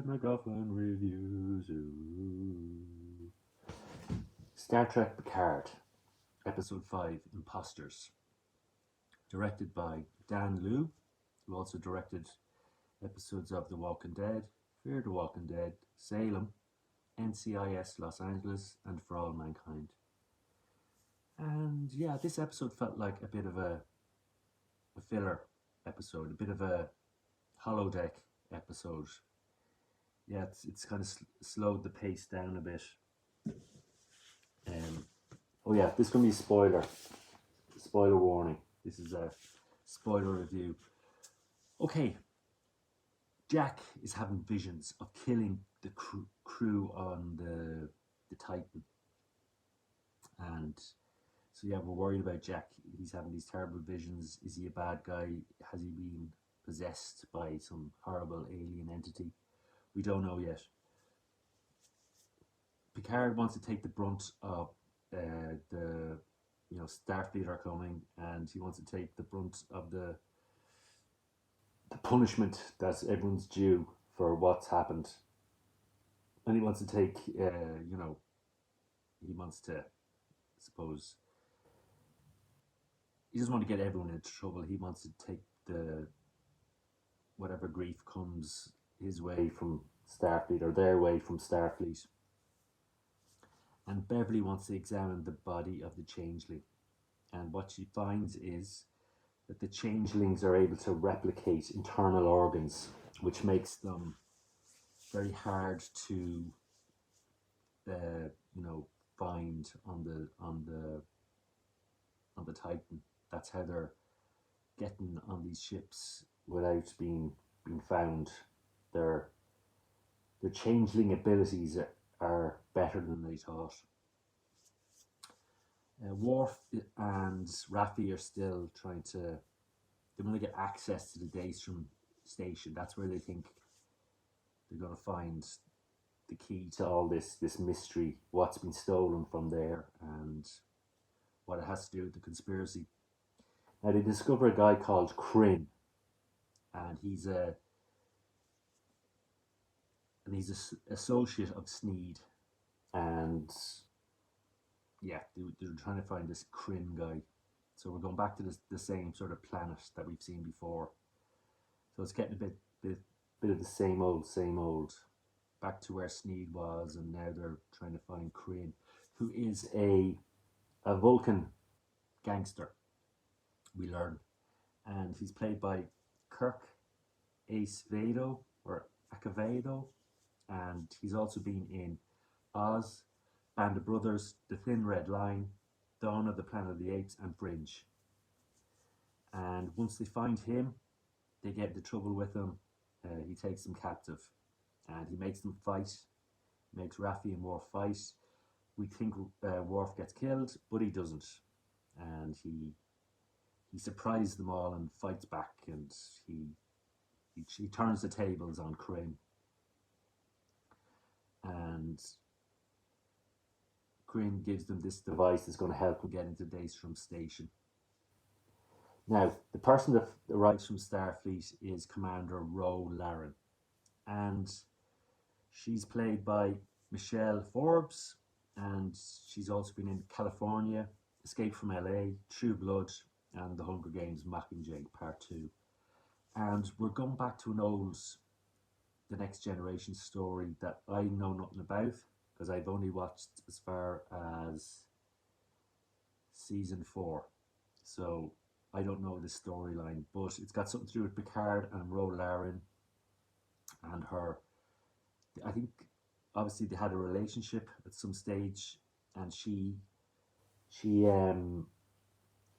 MacGuffin reviews. Ooh. Star Trek Picard, Episode 5, Imposters. Directed by Dan Liu, who also directed episodes of The Walking Dead, Fear the Walking Dead, Salem, NCIS Los Angeles, and For All Mankind. And yeah, this episode felt like a bit of a filler episode, a bit of a holodeck episode. Yeah, it's kind of slowed the pace down a bit. Oh yeah, this is going to be a spoiler warning. This is a spoiler review. Okay, Jack is having visions of killing the crew on the Titan. And so yeah, we're worried about Jack. He's having these terrible visions. Is he a bad guy? Has he been possessed by some horrible alien entity? We don't know yet. Picard wants to take the brunt of the Starfleet are coming, and he wants to take the brunt of the punishment that everyone's due for what's happened, and he wants to take he wants to, I suppose, he doesn't want to get everyone into trouble. He wants to take the whatever grief comes his way from Starfleet or their way from Starfleet. And Beverly wants to examine the body of the changeling. And what she finds is that the changelings are able to replicate internal organs, which makes them very hard to, find on the Titan. That's how they're getting on these ships without being found. Their changeling abilities are better than they thought. Worf and Raffi are still trying to. They want to get access to the Daystrom station. That's where they think they're going to find the key to all this mystery, what's been stolen from there, and what it has to do with the conspiracy. Now they discover a guy called Kryn, and he's an associate of Sneed, and yeah, they're trying to find this Kryn guy. So we're going back to the same sort of planet that we've seen before. So it's getting a bit of the same old. Back to where Sneed was, and now they're trying to find Kryn, who is a Vulcan gangster, we learn. And he's played by Kirk Acevedo, or Acevedo, and he's also been in Oz, Band of Brothers, The Thin Red Line, Dawn of the Planet of the Apes, and Fringe. And once they find him, they get into trouble with him. He takes them captive, and he makes them fight. He makes Raffi and Worf fight. We think Worf gets killed, but he doesn't, and he surprises them all and fights back, and he turns the tables on Kryn. And Kryn gives them this device that's going to help them get into Daystrom Station. Now, the person that arrives from Starfleet is Commander Ro Laren, and she's played by Michelle Forbes, and she's also been in California, Escape from LA, True Blood, and The Hunger Games Mockingjay Part 2. And we're going back to an old The Next Generation story that I know nothing about, because I've only watched as far as season 4. So I don't know the storyline, but it's got something to do with Picard and Ro Laren and her. I think obviously they had a relationship at some stage, and she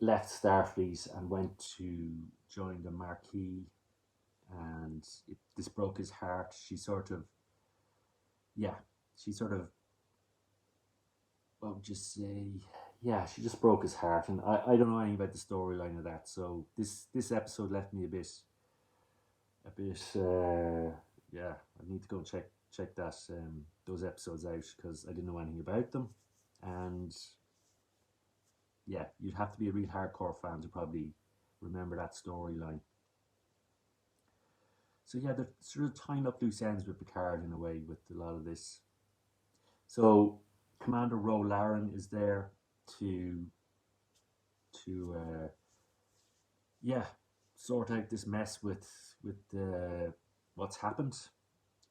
left Starfleet and went to join the Marquis, and this broke his heart. She sort of, what would you say? Yeah, she just broke his heart, and I don't know anything about the storyline of that. So this episode left me a bit. I need to go check that those episodes out, because I didn't know anything about them, and yeah, you'd have to be a real hardcore fan to probably remember that storyline. So yeah, they're sort of tying up loose ends with Picard in a way with a lot of this. So Commander Ro Laren is there to to yeah, sort out this mess with what's happened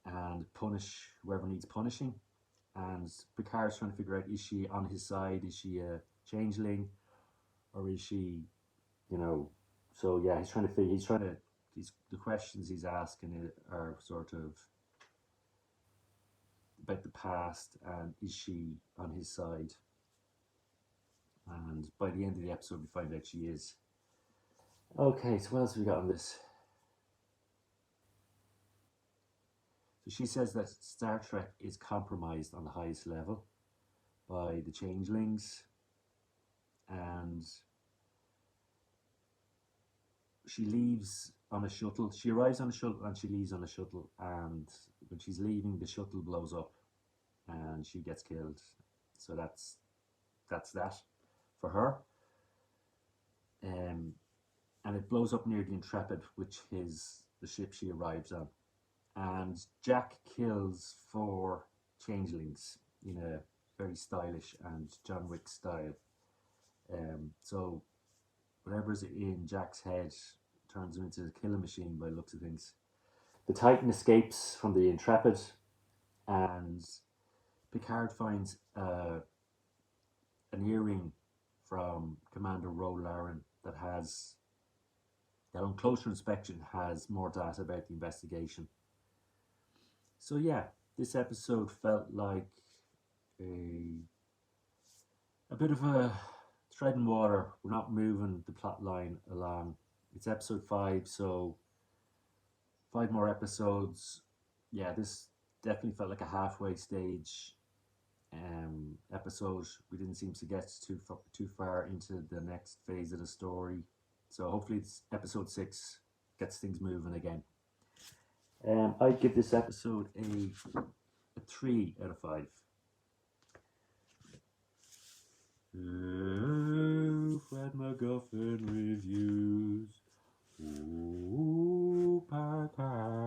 and punish whoever needs punishing. And Picard's trying to figure out, is she on his side? Is she a changeling, or is she, you know? So yeah, he's trying to figure. He's trying to. He's the questions he's asking are sort of about the past, and is she on his side? And by the end of the episode, we find out she is. Okay, so what else have we got on this? So she says that Star Trek is compromised on the highest level by the changelings, and she leaves on a shuttle. She arrives on a shuttle and she leaves on a shuttle. And when she's leaving, the shuttle blows up and she gets killed. So that's that for her. And it blows up near the Intrepid, which is the ship she arrives on. And Jack kills 4 changelings in a very stylish and John Wick style. So whatever's in Jack's head turns him into a killing machine by the looks of things. The Titan escapes from the Intrepid, and Picard finds an earring from Commander Ro Laren that on closer inspection has more data about the investigation. So yeah, this episode felt like a bit of a tread in water. We're not moving the plot line along. It's episode 5, so 5 more episodes. Yeah, this definitely felt like a halfway stage episode. We didn't seem to get too far into the next phase of the story. So hopefully it's episode 6 gets things moving again. I'd give this episode a 3 out of 5. Fred MacGuffin reviews. Ooh, Picard.